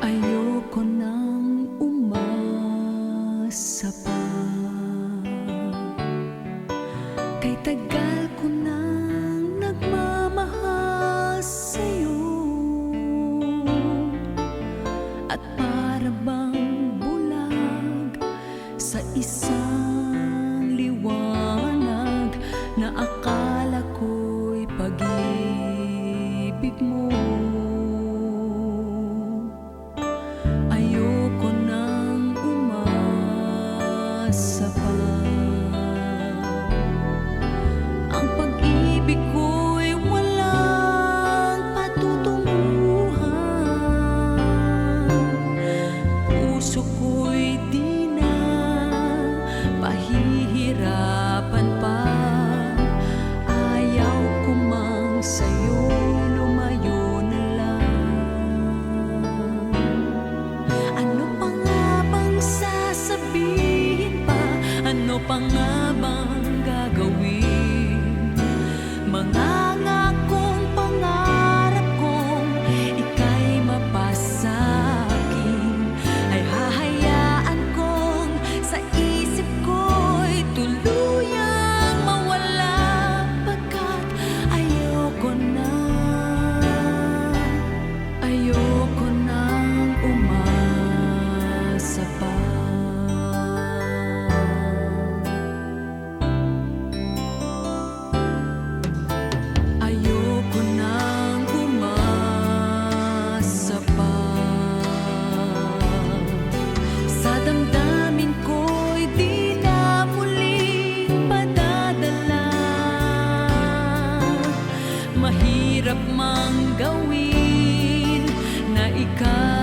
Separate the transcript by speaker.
Speaker 1: Ayoko nang umasa pa, kay tagal ko nang nagmamahal sa'yo. At para bang bulag sa isang liwanag na akala ko'y pag-ibig mo. Ayoko nang umasa pa, ang pag-ibig ko'y walang patutunguhan. Puso ko'y di na pahihirapan pa. Ayaw ko mang sa'yo lumayo na lang. Ano pa nga bang sasabihin pa? Ano pa nga bang gagawin? Mangangakong pangarap kong ika'y mapasa'kin, ay hahayaan kong sa isip ko'y tuluyang mawala. Pagkat ayoko nang umasa pa. Ayoko nang umasa pa, sa damdamin ko'y di na muling padadala. Mahirap mang gawin na ikaw